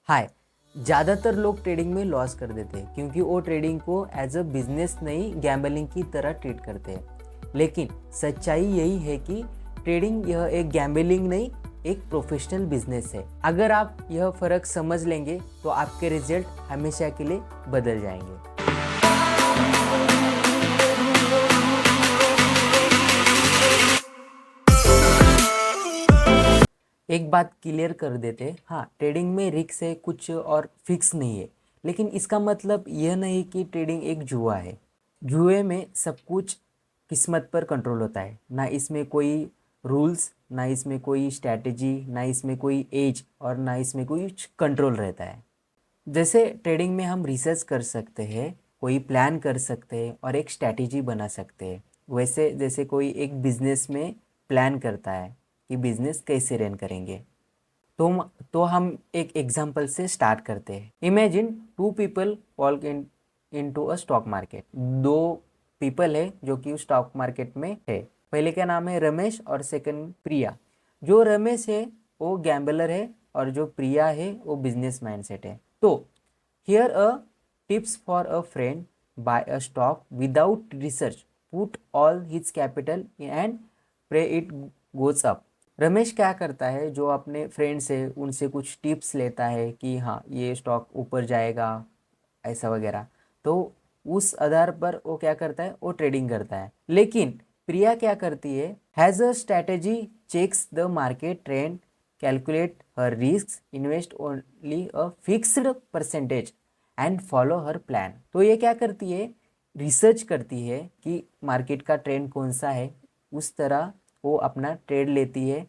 हाय। ज़्यादातर लोग ट्रेडिंग में लॉस कर देते हैं क्योंकि वो ट्रेडिंग को एज अ बिजनेस नहीं गैम्बलिंग की तरह ट्रीट करते हैं। लेकिन सच्चाई यही है कि ट्रेडिंग यह एक गैम्बलिंग नहीं, एक प्रोफेशनल बिजनेस है। अगर आप यह फ़र्क समझ लेंगे तो आपके रिजल्ट हमेशा के लिए बदल जाएंगे। एक बात क्लियर कर देते, हाँ ट्रेडिंग में रिस्क है कुछ और फिक्स नहीं है, लेकिन इसका मतलब यह नहीं कि ट्रेडिंग एक जुआ है। जुए में सब कुछ किस्मत पर कंट्रोल होता है, ना इसमें कोई रूल्स, ना इसमें कोई स्ट्रैटेजी, ना इसमें कोई एज और ना इसमें कोई कंट्रोल रहता है। जैसे ट्रेडिंग में हम रिसर्च कर सकते हैं, कोई प्लान कर सकते हैं और एक स्ट्रैटेजी बना सकते हैं, वैसे जैसे कोई एक बिजनेस में प्लान करता है कि बिजनेस कैसे रन करेंगे। तो हम एक एग्जांपल से स्टार्ट करते हैं। Imagine two people walk into a stock market. दो पीपल है जो कि स्टॉक मार्केट में है। पहले का नाम है रमेश और सेकंड प्रिया। जो रमेश है वो गैम्बलर है और जो प्रिया है वो बिजनेस माइंडसेट है। तो here a tips for a friend, buy a stock without research, put all his capital and pray it goes up. Ramesh क्या करता है, जो अपने फ्रेंड्स है उनसे कुछ टिप्स लेता है कि हाँ ये स्टॉक ऊपर जाएगा ऐसा वगैरह। तो उस आधार पर वो क्या करता है, वो ट्रेडिंग करता है। लेकिन प्रिया क्या करती है, has a strategy, checks the market trend, calculate her risk, invest only a fixed percentage and follow her plan. तो ये क्या करती है, रिसर्च करती है कि मार्केट का ट्रेंड कौन सा है, उस तरह वो अपना ट्रेड लेती है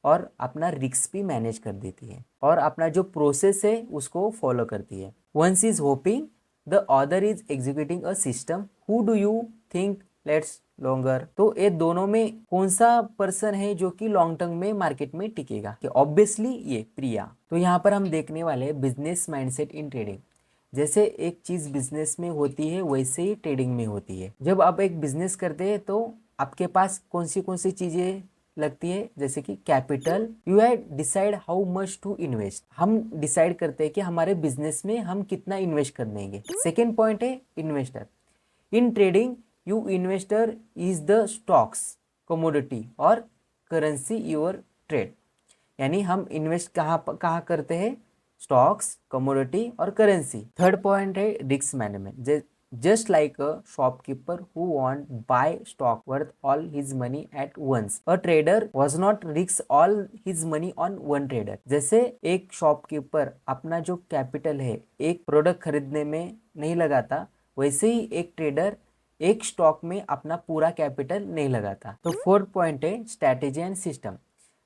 और अपना रिस्क भी मैनेज कर देती है और अपना जो प्रोसेस है उसको फॉलो करती है। Once is hoping, the other is executing a system. Who do you think lasts longer? तो ये दोनों में कौन सा पर्सन है जो कि लॉन्ग टर्म में मार्केट में टिकेगा? कि ऑब्वियसली ये प्रिया। तो यहाँ पर हम देखने वाले बिजनेस माइंडसेट इन ट्रेडिंग। जैसे एक चीज़ बिजनेस में होती है वैसे ही ट्रेडिंग में होती है। जब आप एक बिजनेस करते हैं तो आपके पास कौन सी चीज़ें लगती है, जैसे कि capital. You have decide how much to invest. हम डिसाइड करते हैं कि हमारे बिजनेस में हम कितना इन्वेस्ट कर देंगे। सेकेंड पॉइंट है investor. In trading you investor is the stocks, commodity और करेंसी योर ट्रेड। यानी हम इन्वेस्ट कहाँ करते हैं, स्टॉक्स, कमोडिटी और करेंसी। थर्ड पॉइंट है risk management. Just like a shopkeeper who want buy stock worth all his money at once, a trader was not risk all his money on one trader. जैसे एक shopkeeper अपना जो capital है एक product खरीदने में नहीं लगाता, वैसे ही एक ट्रेडर एक स्टॉक में अपना पूरा कैपिटल नहीं लगाता। तो फोर्थ पॉइंट है strategy and system.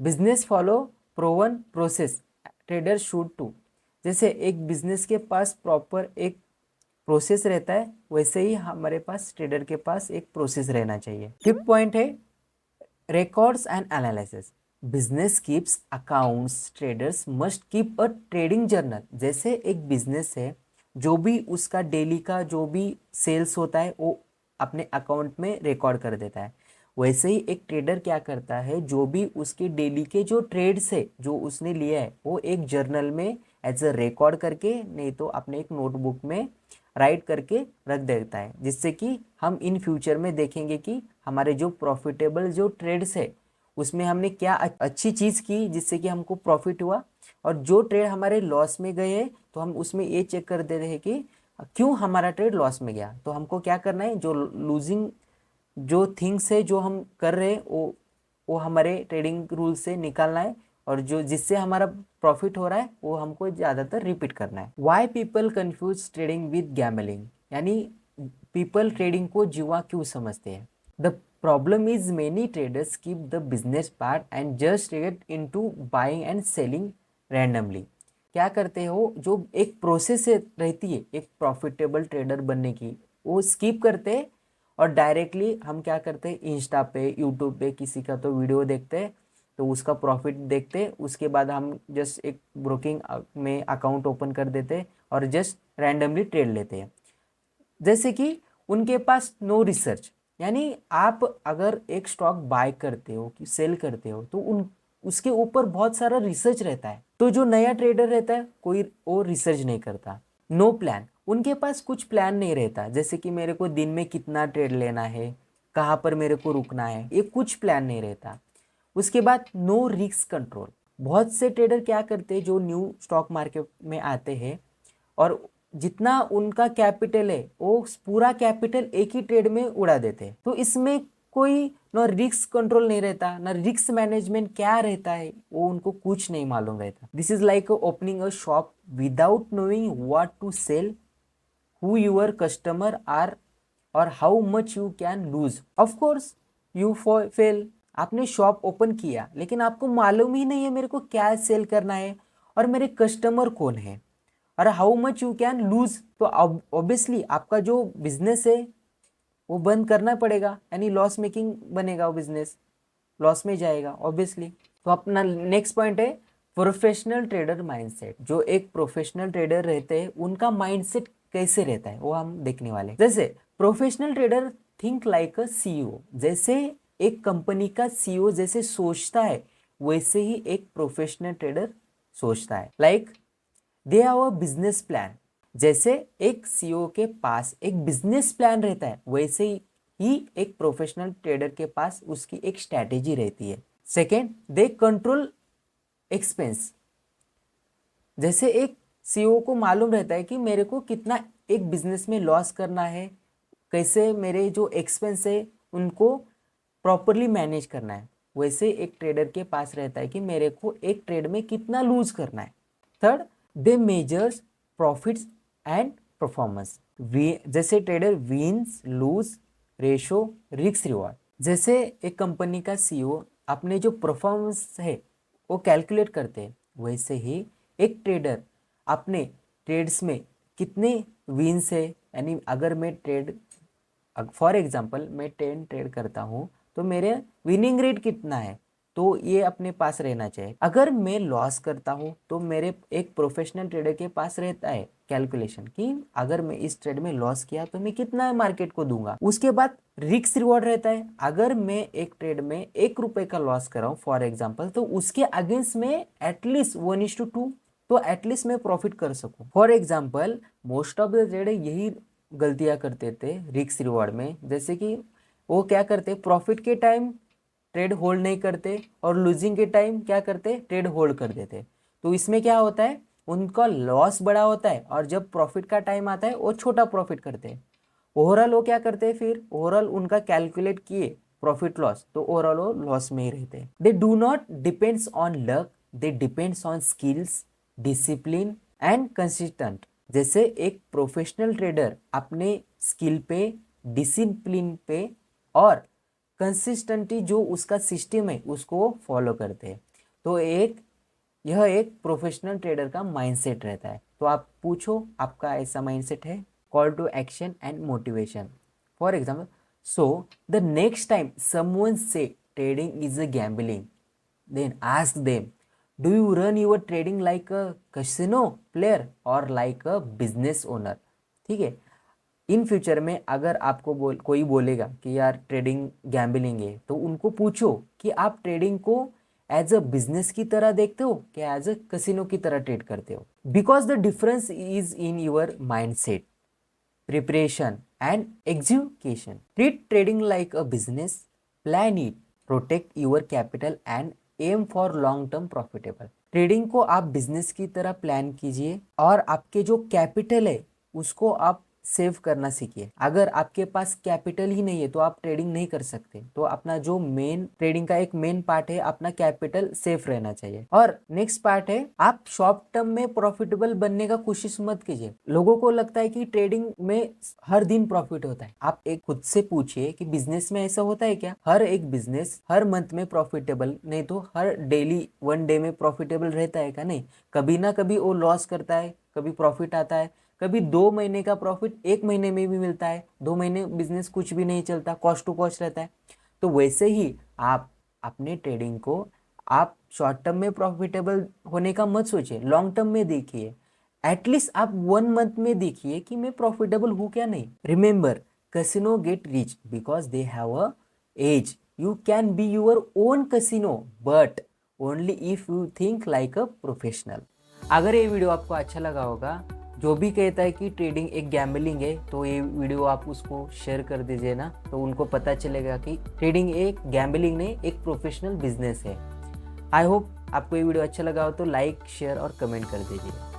Business follow proven process, trader should too. जैसे एक बिजनेस के पास प्रॉपर एक प्रोसेस रहता है, वैसे ही हमारे पास ट्रेडर के पास एक प्रोसेस रहना चाहिए। फिफ्थ पॉइंट है records and analysis. Business keeps accounts, traders must keep a trading journal. जैसे एक बिजनेस है, जो भी उसका डेली का जो भी सेल्स होता है वो अपने अकाउंट में रिकॉर्ड कर देता है। वैसे ही एक ट्रेडर क्या करता है, जो भी उसके डेली के जो ट्रेड्स है जो उसने लिया है वो एक जर्नल में एज अ रिकॉर्ड करके, नहीं तो अपने एक नोटबुक में राइट करके रख देता है, जिससे कि हम इन फ्यूचर में देखेंगे कि हमारे जो प्रॉफिटेबल जो ट्रेड्स है उसमें हमने क्या अच्छी चीज़ की जिससे कि हमको प्रॉफिट हुआ, और जो ट्रेड हमारे लॉस में गए हैं तो हम उसमें ये चेक कर दे रहे हैं कि क्यों हमारा ट्रेड लॉस में गया। तो हमको क्या करना है, जो लूजिंग जो थिंग्स है जो हम कर रहे हैं वो हमारे ट्रेडिंग रूल से निकालना है, और जो जिससे हमारा प्रॉफिट हो रहा है वो हमको ज़्यादातर रिपीट करना है। Why people confuse trading with gambling, यानी पीपल ट्रेडिंग को जुआ क्यों समझते हैं। The problem is many traders keep the business part and just get into buying and selling randomly. क्या करते हो, जो एक प्रोसेस रहती है एक प्रॉफिटेबल ट्रेडर बनने की, वो स्किप करते हैं और डायरेक्टली हम क्या करते हैं, इंस्टा पे यूट्यूब पे किसी का तो वीडियो देखते हैं, तो उसका प्रॉफिट देखते हैं, उसके बाद हम जस्ट एक ब्रोकिंग में अकाउंट ओपन कर देते हैं और जस्ट रैंडमली ट्रेड लेते हैं। जैसे कि उनके पास नो रिसर्च। यानी आप अगर एक स्टॉक बाय करते हो कि सेल करते हो तो उन उसके ऊपर बहुत सारा रिसर्च रहता है। तो जो नया ट्रेडर रहता है कोई वो रिसर्च नहीं करता। नो प्लान, उनके पास कुछ प्लान नहीं रहता, जैसे कि मेरे को दिन में कितना ट्रेड लेना है, कहाँ पर मेरे को रुकना है, ये कुछ प्लान नहीं रहता। उसके बाद नो रिस्क कंट्रोल, बहुत से ट्रेडर क्या करते हैं जो न्यू स्टॉक मार्केट में आते हैं और जितना उनका कैपिटल है वो पूरा कैपिटल एक ही ट्रेड में उड़ा देते हैं। तो इसमें कोई ना रिस्क कंट्रोल नहीं रहता, ना रिस्क मैनेजमेंट क्या रहता है वो उनको कुछ नहीं मालूम रहता। This is like opening a shop without knowing what to sell, who your customer are और how much you can lose. Of course you fail. आपने शॉप ओपन किया लेकिन आपको मालूम ही नहीं है मेरे को क्या सेल करना है और मेरे कस्टमर कौन है और how much you can lose. तो ऑब्वियसली आपका जो बिजनेस है वो बंद करना पड़ेगा, यानी लॉस मेकिंग बनेगा, वो बिजनेस लॉस में जाएगा ऑब्वियसली। तो अपना नेक्स्ट पॉइंट है प्रोफेशनल ट्रेडर माइंडसेट। जो एक प्रोफेशनल ट्रेडर रहते हैं उनका माइंडसेट कैसे रहता है वो हम देखने वाले। जैसे professional trader think like a CEO, जैसे एक कंपनी का सीईओ जैसे सोचता है वैसे ही एक प्रोफेशनल ट्रेडर सोचता है। Like they have a business plan, जैसे एक सीईओ के पास एक बिजनेस प्लान रहता है वैसे ही एक प्रोफेशनल ट्रेडर के पास उसकी एक स्ट्रैटेजी रहती है। सेकेंड, दे कंट्रोल एक्सपेंस, जैसे एक सीईओ को मालूम रहता है कि मेरे को कितना एक बिजनेस में लॉस करना है, कैसे मेरे जो एक्सपेंस है उनको प्रॉपरली मैनेज करना है, वैसे एक ट्रेडर के पास रहता है कि मेरे को एक ट्रेड में कितना लूज करना है। Third, they measures profits and performance, जैसे trader wins lose ratio risk reward, जैसे एक कंपनी का सीईओ अपने जो परफॉर्मेंस है वो कैलकुलेट करते हैं वैसे ही एक ट्रेडर अपने ट्रेड्स में कितने विन्स है, यानी अगर मैं ट्रेड फॉर एग्जांपल मैं 10 ट्रेड करता हूँ तो मेरे विनिंग रेट कितना है, तो ये अपने पास रहना चाहिए। अगर मैं लॉस करता हूँ तो मेरे एक प्रोफेशनल ट्रेडर के पास रहता है कैलकुलेशन कि अगर मैं इस ट्रेड में लॉस किया तो मैं कितना मार्केट को दूंगा। उसके बाद रिस्क रिवॉर्ड रहता है, अगर मैं एक ट्रेड में 1 रुपए का लॉस कर रहा हूँ फॉर एग्जाम्पल, तो उसके अगेंस्ट में एटलीस्ट 1:2 तो एटलीस्ट मैं प्रॉफिट कर सकूं। For example most of the trader यही गलतियां करते थे रिस्क रिवॉर्ड में, जैसे कि वो क्या करते प्रॉफिट के टाइम ट्रेड होल्ड नहीं करते और लूजिंग के टाइम क्या करते ट्रेड होल्ड कर देते। तो इसमें क्या होता है उनका लॉस बड़ा होता है और जब प्रॉफिट का टाइम आता है वो छोटा प्रॉफिट करते हैं। ओवरऑल वो क्या करते हैं फिर ओवरऑल उनका कैलकुलेट किए प्रॉफिट लॉस तो ओवरऑल वो लॉस में ही रहते हैं। They do not depends on luck, they depends on skills discipline and consistent, जैसे एक प्रोफेशनल ट्रेडर अपने स्किल पे डिसिप्लिन पे और कंसिस्टेंटी जो उसका सिस्टम है उसको फॉलो करते हैं। तो यह एक प्रोफेशनल ट्रेडर का माइंडसेट रहता है। तो आप पूछो आपका ऐसा माइंडसेट है। Call to action and motivation, for example so the next time someone say trading is a gambling then ask them, do you run your trading like a casino player or like a business owner। ठीक है, in future में अगर आपको कोई बोलेगा कि यार trading gambling है तो उनको पूछो कि आप ट्रेडिंग को एज अ बिजनेस की तरह देखते हो क्या एज अ कसिनो की तरह ट्रेड करते हो। Because the difference is in your mind set preparation and execution. Treat trading like a business, plan it, protect your capital and aim for long term profitable। Trading को आप business की तरह plan कीजिए और आपके जो कैपिटल है उसको आप सेव करना सीखिए। अगर आपके पास कैपिटल ही नहीं है तो आप ट्रेडिंग नहीं कर सकते। तो अपना जो मेन ट्रेडिंग का एक मेन पार्ट है अपना कैपिटल सेफ रहना चाहिए। और नेक्स्ट पार्ट है आप शॉर्ट टर्म में प्रॉफिटेबल बनने का कोशिश मत कीजिए। लोगों को लगता है कि ट्रेडिंग में हर दिन प्रॉफिट होता है। आप एक खुद से पूछिए कि बिजनेस में ऐसा होता है क्या। हर एक बिजनेस हर मंथ में प्रॉफिटेबल नहीं तो हर डेली 1 डे में प्रॉफिटेबल रहता है क्या। नहीं, कभी ना कभी वो लॉस करता है, कभी प्रॉफिट आता है, कभी 2 महीने का प्रॉफिट 1 महीने में भी मिलता है, 2 महीने बिजनेस कुछ भी नहीं चलता, कॉस्ट टू कॉस्ट रहता है। तो वैसे ही आप अपने ट्रेडिंग को आप शॉर्ट टर्म में प्रॉफिटेबल होने का मत सोचिए, लॉन्ग टर्म में देखिए। एटलीस्ट आप 1 मंथ में देखिए कि मैं प्रॉफिटेबल हूँ क्या नहीं। Remember, casino get rich because they have a edge. You can be your own casino but only if you think like a professional. अगर ये वीडियो आपको अच्छा लगा होगा, जो भी कहता है कि ट्रेडिंग एक गैम्बलिंग है, तो ये वीडियो आप उसको शेयर कर दीजिए ना, तो उनको पता चलेगा कि ट्रेडिंग एक गैम्बलिंग नहीं, एक प्रोफेशनल बिजनेस है। आई होप आपको ये वीडियो अच्छा लगा हो तो लाइक, शेयर और कमेंट कर दीजिए।